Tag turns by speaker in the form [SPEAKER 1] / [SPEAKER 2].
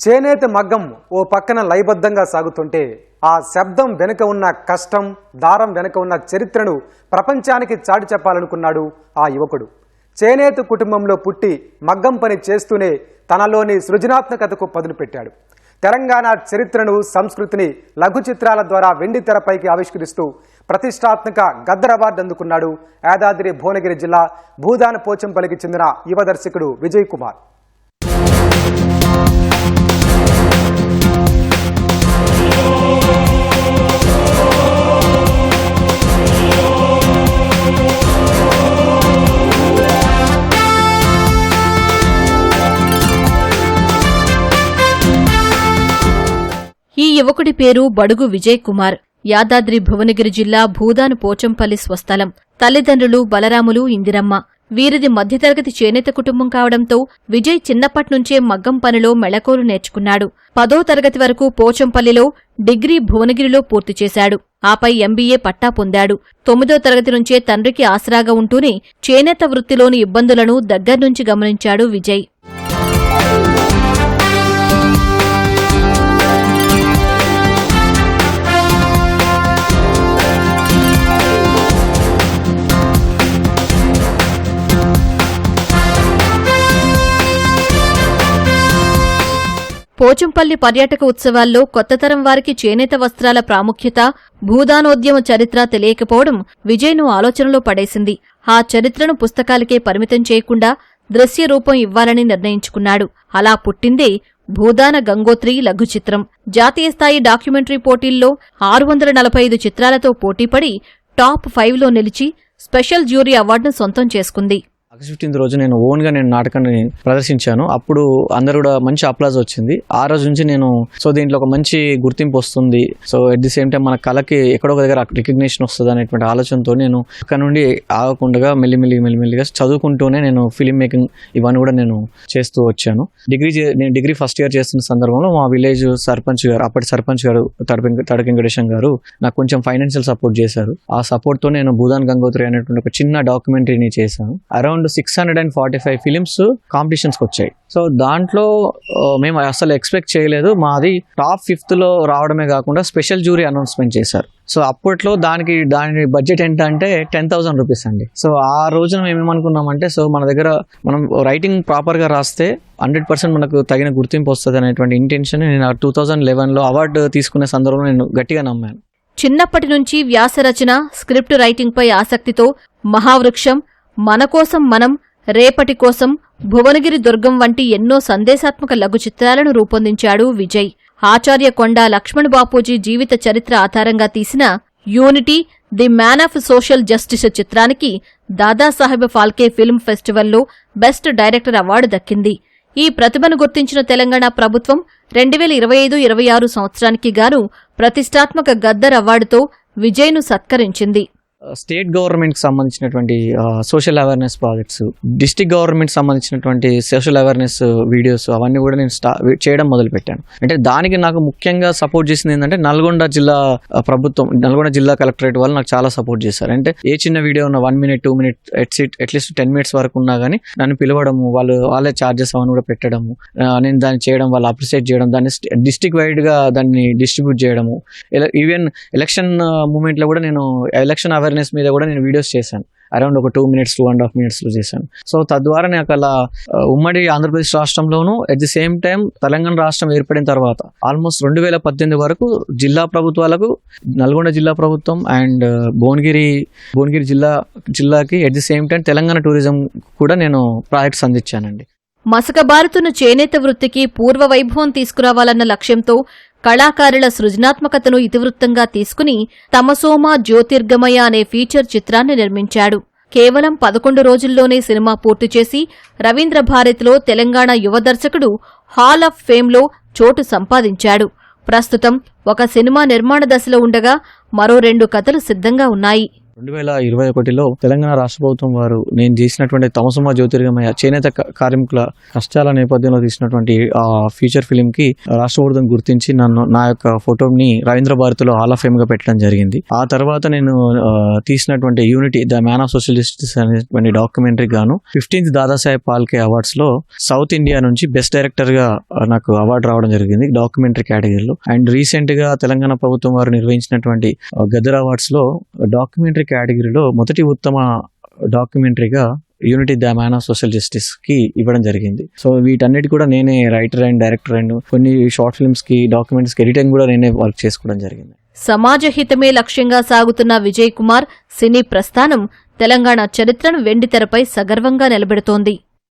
[SPEAKER 1] చేనేత మగ్గం ఓ పక్కన లయబద్ధంగా సాగుతుంటే ఆ శబ్దం వెనుక ఉన్న కష్టం, దారం వెనుక ఉన్న చరిత్రను ప్రపంచానికి చాటి చెప్పాలనుకున్నాడు ఆ యువకుడు. చేనేత కుటుంబంలో పుట్టి మగ్గం పని చేస్తూనే తనలోని సృజనాత్మకతకు పదును పెట్టాడు. తెలంగాణ చరిత్రను, సంస్కృతిని లఘు చిత్రాల ద్వారా వెండి తెరపైకి ఆవిష్కరిస్తూ ప్రతిష్టాత్మక గద్దర్ అవార్డు అందుకున్నాడు యాదాద్రి భువనగిరి జిల్లా భూదాన్ పోచంపల్లికి చెందిన యువ దర్శకుడు విజయ్ కుమార్.
[SPEAKER 2] ఈ యువకుడి పేరు బడుగు విజయ్ కుమార్. యాదాద్రి భువనగిరి జిల్లా భూదాన్ పోచంపల్లి స్వస్థలం. తల్లిదండ్రులు బలరాములు, ఇందిరమ్మ. వీరిది మధ్యతరగతి చేనేత కుటుంబం కావడంతో విజయ్ చిన్నప్పట్నుంచే మగ్గం పనిలో మెళకువలు నేర్చుకున్నాడు. 10వ తరగతి వరకు పోచంపల్లిలో, డిగ్రీ భువనగిరిలో పూర్తి చేశాడు. ఆపై ఎంబీఏ పట్టా పొందాడు. 9వ తరగతి నుంచే తండ్రికి ఆసరాగా ఉంటూనే చేనేత వృత్తిలోని ఇబ్బందులను దగ్గర్నుంచి గమనించాడు విజయ్. పోచంపల్లి పర్యాటక ఉత్సవాల్లో కొత్తతరం వారికి చేనేత వస్త్రాల ప్రాముఖ్యత, భూదానోద్యమ చరిత్ర తెలియకపోవడం విజయ్ను ఆలోచనలో పడేసింది. ఆ చరిత్రను పుస్తకాలకే పరిమితం చేయకుండా దృశ్య రూపం ఇవ్వాలని నిర్ణయించుకున్నాడు. అలా పుట్టిందే భూదాన గంగోత్రి లఘు చిత్రం. జాతీయ స్థాయి డాక్యుమెంటరీ పోటీల్లో 645 చిత్రాలతో పోటీపడి టాప్ 5లో నిలిచి స్పెషల్ జ్యూరీ అవార్డును సొంతం చేసుకుంది.
[SPEAKER 3] ఆగస్ట్ 15 రోజు నేను ఓన్గా ప్రదర్శించాను. అప్పుడు అందరూ కూడా మంచి అప్లాజ్ వచ్చింది. ఆ రోజు నుంచి దీంట్లో ఒక మంచి గుర్తింపు వస్తుంది. ఎట్ ది సేమ్ టైం మన కళకి ఎక్కడో ఒక దగ్గర రికగ్నిషన్ వస్తుంది అనేటువంటి ఆలోచనతో నేను అక్కడ నుండి ఆగకుండా మెల్లిమెల్లిగా చదువుకుంటూనే నేను ఫిలిం మేకింగ్ ఇవన్నీ కూడా నేను చేస్తూ వచ్చాను. నేను డిగ్రీ ఫస్ట్ ఇయర్ చేస్తున్న సందర్భంలో మా విలేజ్ సర్పంచ్ గారు, అప్పటి సర్పంచ్ గారు తడకెంకటేశం గారు నాకు కొంచెం ఫైనాన్షియల్ సపోర్ట్ చేశారు. ఆ సపోర్ట్ తో నేను భూదాన్ గంగోత్రి అనేటువంటి ఒక చిన్న డాక్యుమెంటరీని చేశాను. అరౌండ్ 645 ఫిలిమ్స్ కాంపిటీషన్స్ వచ్చాయి. దాంట్లో మేము అసలు ఎక్స్పెక్ట్ చేయలేదు. మాది టాప్ 5th లో రావడమే కాకుండా స్పెషల్ జ్యూరీ అనౌన్స్మెంట్ చేశారు. అప్పట్లో దాని బడ్జెట్ ఏంటంటే 10,000 రూపీస్ అండి. ఆ రోజున మేము ఏమనుకున్నామంటే మన దగ్గర మనం రైటింగ్ ప్రాపర్ గా రాస్తే 100% మనకు తగిన గుర్తింపు వస్తుంది అనేటువంటి ఇంటెన్షన్ నేను 2011లో అవార్డు తీసుకునే సందర్భంలో నేను గట్టిగా నమ్మాను.
[SPEAKER 2] చిన్నప్పటి నుంచి వ్యాసరచన, స్క్రిప్ట్ రైటింగ్ పై ఆసక్తితో మహావృక్షం, మనకోసం మనం, రేపటి కోసం, భువనగిరి దుర్గం వంటి ఎన్నో సందేశాత్మక లఘు చిత్రాలను రూపొందించాడు విజయ్. ఆచార్య కొండా లక్ష్మణ్ బాపూజీ జీవిత చరిత్ర ఆధారంగా తీసిన unity the man of social justice చిత్రానికి దాదాసాహెబ్ ఫాల్కే ఫిల్మ్ ఫెస్టివల్లో బెస్ట్ డైరెక్టర్ అవార్డు దక్కింది. ఈ ప్రతిభను గుర్తించిన తెలంగాణ ప్రభుత్వం 2025-26 సంవత్సరానికి గాను ప్రతిష్టాత్మక గద్దర్ అవార్డుతో విజయ్ను సత్కరించింది.
[SPEAKER 3] స్టేట్ గవర్నమెంట్ సంబంధించినటువంటి social awareness projects, district government సంబంధించినటువంటి సోషల్ అవేర్నెస్ వీడియోస్ అవన్నీ కూడా నేను చేయడం మొదలుపెట్టాను. అంటే దానికి నాకు ముఖ్యంగా సపోర్ట్ చేసింది ఏంటంటే నల్గొండ జిల్లా ప్రభుత్వం, నల్గొండ జిల్లా కలెక్టరేట్ వాళ్ళు నాకు చాలా సపోర్ట్ చేశారు. అంటే ఏ చిన్న వీడియో ఉన్న 1 minute 2 minute అట్లీస్ట్ 10 minutes వరకు ఉన్నా కానీ నన్ను పిలవడము, వాళ్ళే ఛార్జెస్ అవన్నీ కూడా పెట్టడము, నేను దాన్ని చేయడం, వాళ్ళు అప్రిషియేట్ చేయడం, దాన్ని డిస్ట్రిక్ట్ వైడ్ గా దాన్ని డిస్ట్రిబ్యూట్ చేయడము. ఈవెన్ ఎలక్షన్ మూమెంట్ లో కూడా నేను ఎలక్షన్ అవేర్నెస్ మీద కూడా నేను వీడియోస్ చేశాను. అరౌండ్ ఒక 2 minutes 2.5 minutes లో చేశాను. తద్వారా నాకు అలా ఉమ్మడి ఆంధ్రప్రదేశ్ రాష్ట్రంలోను at the same time Telangana రాష్ట్రం ఏర్పడిన తర్వాత ఆల్మోస్ట్ 2018 వరకు జిల్లా ప్రభుత్వాలకు, నల్గొండ జిల్లా ప్రభుత్వం అండ్ భువనగిరి జిల్లాకి at the same time Telangana tourism కూడా నేను ప్రాజెక్ట్స్ అందించానండి.
[SPEAKER 2] మసకబారుతున్న చేనేత వృత్తికి పూర్వ వైభవం తీసుకురావాలన్న లక్ష్యంతో కళాకారుల సృజనాత్మకతను ఇతివృత్తంగా తీసుకుని తమసోమ జ్యోతిర్గమయ అనే ఫీచర్ చిత్రాన్ని నిర్మించాడు. కేవలం 11 రోజుల్లోనే సినిమా పూర్తి చేసి రవీంద్ర భారతిలో తెలంగాణ యువ దర్శకుడు హాల్ ఆఫ్ ఫేమ్లో చోటు సంపాదించాడు. ప్రస్తుతం ఒక సినిమా నిర్మాణ దశలో ఉండగా మరో 2 కథలు సిద్ధంగా ఉన్నాయి.
[SPEAKER 3] 2021లో తెలంగాణ రాష్ట్ర ప్రభుత్వం వారు నేను చేసినటువంటి తమసుమ జ్యోతిర్గమయ చేనేత కార్మికుల కష్టాల నేపథ్యంలో తీసినటువంటి ఆ ఫీచర్ ఫిలిం కి రాష్ట్ర ప్రభుత్వం గుర్తించి నన్ను నా యొక్క ఫోటోని రవీంద్ర భారతిలో హాల్ ఆఫ్ ఫేమ్ గా పెట్టడం జరిగింది. ఆ తర్వాత నేను తీసినటువంటి unity the man of social justice అనేటువంటి డాక్యుమెంటరీ గాను 15th దాదాసాహెబ్ పాల్కే అవార్డ్స్ లో సౌత్ ఇండియా నుంచి బెస్ట్ డైరెక్టర్ గా నాకు అవార్డు రావడం జరిగింది డాక్యుమెంటరీ కేటగిరీలో. అండ్ రీసెంట్ గా తెలంగాణ ప్రభుత్వం వారు నిర్వహించినటువంటి గదర్ అవార్డ్స్ లో డాక్యుమెంటరీ కేటగిరీలో మొదటి ఉత్తమ డాక్యుమెంటరీగా unity the man of social justice కి ఇవ్వడం జరిగింది. సో వీటన్నిటి కూడా నేనే రైటర్ అండ్ డైరెక్టర్ అండ్ కొన్ని షార్ట్ ఫిల్మ్స్ కి డాక్యుమెంట్స్ కి ఎడిటింగ్ కూడా నేనే వర్క్ చేసుకోవడం జరిగింది.
[SPEAKER 2] సమాజ హితమే లక్ష్యంగా సాగుతున్న విజయ్ కుమార్ సినీ ప్రస్థానం తెలంగాణ చరిత్రను వెండితెరపై సగర్వంగా నిలబెడుతోంది.